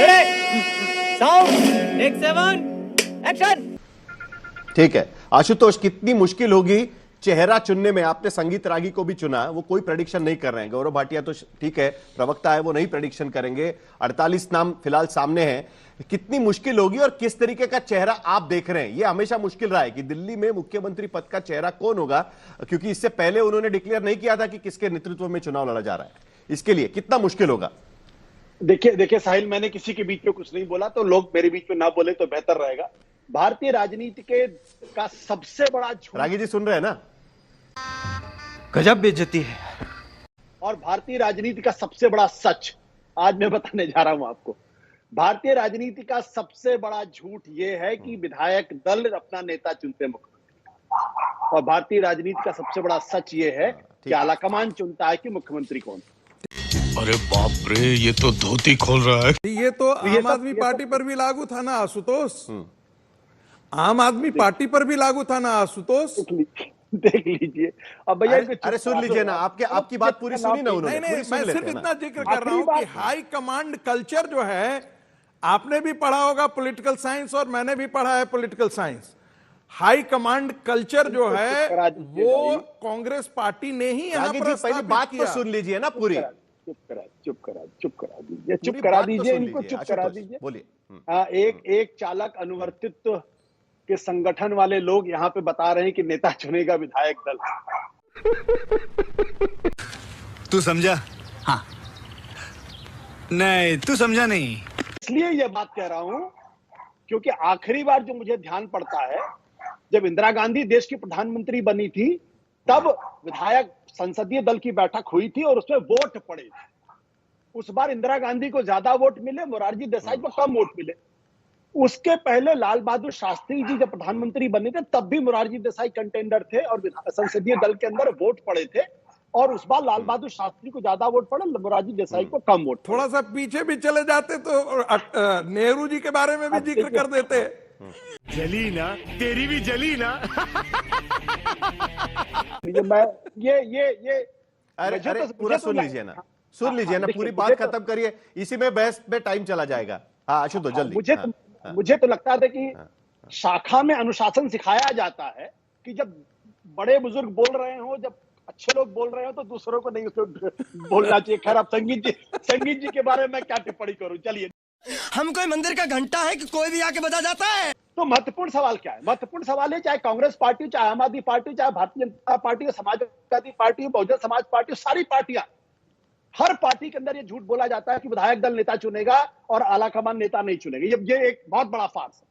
Sound take 7 action. ठीक है आशुतोष, कितनी मुश्किल होगी चेहरा चुनने में? आपने संगीत रागी को भी चुना, वो कोई प्रेडिक्शन नहीं कर रहे हैं। गौरव भाटिया तो ठीक है, प्रवक्ता है, वो नहीं प्रेडिक्शन करेंगे। 48 नाम फिलहाल सामने हैं। कितनी मुश्किल होगी और किस तरीके का चेहरा आप देख रहे हैं? ये हमेशा मुश्किल रहा है कि दिल्ली में मुख्यमंत्री पद का चेहरा कौन होगा, क्योंकि इससे पहले उन्होंने डिक्लेयर नहीं किया था कि किसके नेतृत्व में चुनाव लड़ा जा रहा है। इसके लिए कितना मुश्किल होगा? देखिए साहिल, मैंने किसी के बीच में कुछ नहीं बोला, तो लोग मेरे बीच में ना बोले तो बेहतर रहेगा। भारतीय राजनीति का सबसे बड़ा झूठ, रागी जी सुन रहे हैं ना? गजब बेइज्जती है। और भारतीय राजनीति का सबसे बड़ा सच आज मैं बताने जा रहा हूं आपको। भारतीय राजनीति का सबसे बड़ा झूठ यह है कि विधायक दल अपना नेता चुनते मुख्यमंत्री, और भारतीय राजनीति का सबसे बड़ा सच यह है कि आलाकमान चुनता है कि मुख्यमंत्री कौन। अरे बाप रे, ये तो धोती खोल रहा है। ये तो आम आदमी पार्टी पर भी लागू था ना आशुतोष, आम आदमी पार्टी पर भी लागू था ना आशुतोष। देख लीजिए अब भैया। अरे सुन लीजिए ना, आपकी बात पूरी सुनी ना उन्होंने। नहीं, मैं सिर्फ इतना जिक्र कर रहा हूं कि हाई कमांड कल्चर जो है, आपने भी पढ़ा होगा पॉलिटिकल साइंस और मैंने भी पढ़ा है political science. High command culture जो है वो कांग्रेस पार्टी ने ही यहाँ पर पहली बात तो सुन लीजिए ना पूरी। चुप करा दीजिए, चुप करा दीजिए इनको, चुप करा दीजिए। बोलिए। एक चालक अनुवर्तित्व के संगठन वाले लोग यहाँ पे बता रहे हैं कि नेता चुनेगा विधायक दल। तू समझा? हाँ। नहीं, तू समझा नहीं। इसलिए ये बात कह रहा हूं क्योंकि आखिरी बार जो मुझे ध्यान पड़ता है, जब इंदिरा गांधी देश की प्रधानमंत्री बनी थी, तब विधायक संसदीय दल की बैठक हुई थी और उसमें वोट पड़े थे। उस बार इंदिरा गांधी को ज्यादा वोट मिले, मोरारजी देसाई को कम वोट मिले। उसके पहले लाल बहादुर शास्त्री जी जब प्रधानमंत्री बने थे, तब भी मोरारजी देसाई कंटेंडर थे और संसदीय दल के अंदर वोट पड़े थे, और उस बार लाल बहादुर शास्त्री को ज्यादा वोट पड़े, मोरारजी देसाई को कम वोट। थोड़ा सा पीछे भी चले जाते तो नेहरू जी के बारे में भी जिक्र कर देते। जली ना, तेरी भी जली ना। अरे पूरा सुन लीजिए ना, सुन लीजिए ना, पूरी बात खत्म करिए, इसी में बहस में टाइम चला जाएगा। हाँ आशुतोष जल्दी। मुझे तो लगता था कि शाखा में अनुशासन सिखाया जाता है कि जब बड़े बुजुर्ग बोल रहे हो, जब अच्छे लोग बोल रहे हो, तो दूसरों को नहीं बोलना चाहिए। खैर, अब संगीत जी के बारे में क्या टिप्पणी करूं। चलिए, हम कोई मंदिर का घंटा है कि कोई भी आके बजा जाता है? तो महत्वपूर्ण सवाल क्या है? महत्वपूर्ण सवाल है, चाहे कांग्रेस पार्टी, चाहे आम आदमी पार्टी, चाहे Bharatiya Janata party, Samajwadi party, Bahujan Samaj party, सारी पार्टियां, हर पार्टी के अंदर ये झूठ बोला जाता है कि विधायक दल नेता चुनेगा और आलाकमान नेता नहीं चुनेगा। ये एक बहुत बड़ा फार्स है।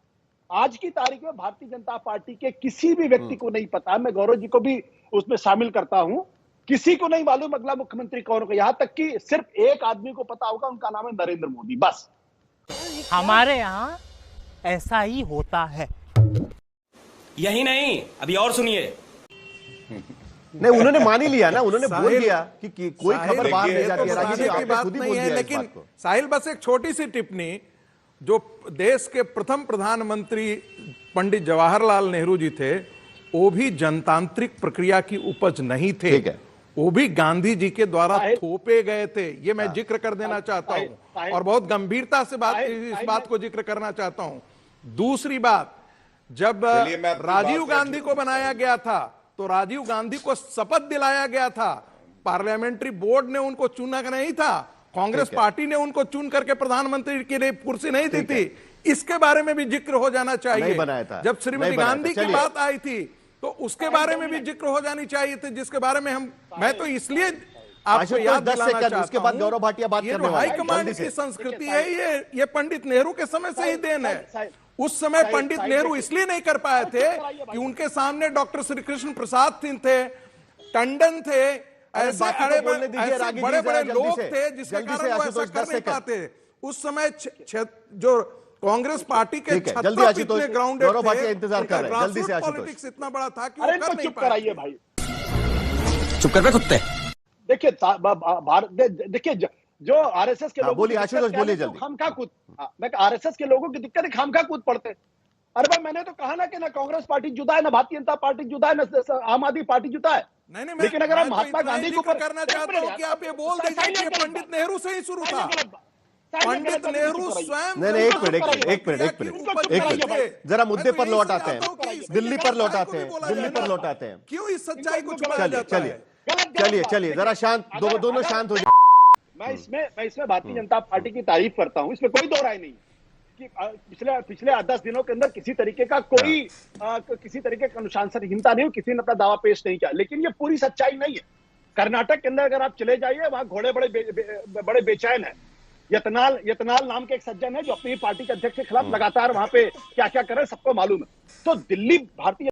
आज की तारीख में भारतीय जनता पार्टी के किसी भी व्यक्ति को नहीं पता, मैं गौरव जी को भी उसमें शामिल करता हूं, किसी को नहीं मालूम अगला मुख्यमंत्री कौन होगा। यहां तक कि सिर्फ एक आदमी को पता होगा, उनका नाम है नरेंद्र मोदी, बस। हमारे यहाँ ऐसा ही होता है। यही नहीं, अभी और सुनिए। नहीं, उन्होंने मान ही लिया ना, उन्होंने बोल दिया कि कोई खबर बाहर नहीं जाती है। रागी की बात नहीं है, लेकिन साहिल बस एक छोटी सी टिप्पणी, जो देश के प्रथम प्रधानमंत्री पंडित जवाहरलाल नेहरू जी थे, वो भी जनतांत्रिक प्रक्रिया की उपज नहीं थे। वो भी गांधी जी के द्वारा थोपे गए थे। ये मैं जिक्र कर देना चाहता हूं और बहुत गंभीरता से इस बात को जिक्र करना चाहता हूं। दूसरी बात, जब राजीव गांधी को बनाया गया था, तो राजीव गांधी को शपथ दिलाया गया था, पार्लियामेंट्री बोर्ड ने उनको चुना नहीं था, कांग्रेस पार्टी ने उनको चुन करके प्रधानमंत्री के लिए कुर्सी नहीं दी थी। इसके बारे में भी जिक्र हो जाना चाहिए। जब श्रीमती गांधी की बात आई थी, तो उसके बारे में भी जिक्र हो जानी चाहिए थे, जिसके बारे में मैं तो इसलिए आपको याद दिलाना चाहता हूं। उसके बाद गौरव भाटिया बात करने वाले हैं। हाईकमांड की संस्कृति है, ये पंडित नेहरू के समय से ही देन है। उस समय पंडित नेहरू इसलिए नहीं कर पाए थे कि उनके सामने डॉक्टर श्री कृष्ण प्रसाद सिंह थे, टंडन थे, ऐसे बड़े बड़े लोग थे जिसके कारण वो ऐसा कर नहीं पाते। उस समय जो कांग्रेस पार्टी के जल्दी ग्राउंड इंतजार कर रहे हैं, जल्दी से पॉलिटिक्स इतना बड़ा था कि वो कर नहीं चुप कराइए भाई, चुप कर बे कुत्ते। देखिए जो आरएसएस के लोग, बोलिए आशुतोष, बोलिए जल्दी। खामखा कूद, मैं आरएसएस के लोगों की दिक्कत है, खामखा कूद पड़ते। अरे भाई, मैंने तो कहा ना कि ना कांग्रेस पार्टी जुदा है, ना भारतीय जनता पार्टी जुदा है, ना आम आदमी पार्टी जुदा है। नहीं, लेकिन अगर आप महात्मा गांधी को करना चाहता हूं कि आप ये बोल दीजिए कि पंडित नेहरू से ही शुरू था। पंडित नेहरू स्वयं नहीं, एक मिनट, जरा मुद्दे पर लौट आते हैं, दिल्ली पर लौट आते हैं, क्यों इस सच्चाई को छुपाया जाता है? चलिए जरा शांत, दोनों शांत हो जाए। मैं इसमें भारतीय जनता पार्टी की तारीफ करता हूं, इसमें कोई दो राय नहीं कि पिछले 10 दिनों के अंदर किसी तरीके का किसी तरीके का अनुशासनहीनता नहीं, किसी ने अपना दावा पेश नहीं किया, लेकिन ये पूरी सच्चाई नहीं है। कर्नाटक के अंदर अगर आप चले जाइए, वहां घोड़े बड़े बेचैन है। यतनाल नाम के एक सज्जन है जो अपनी पार्टी के अध्यक्ष के खिलाफ लगातार वहां पे क्या क्या कर रहे हैं, सबको मालूम है। तो दिल्ली भारतीय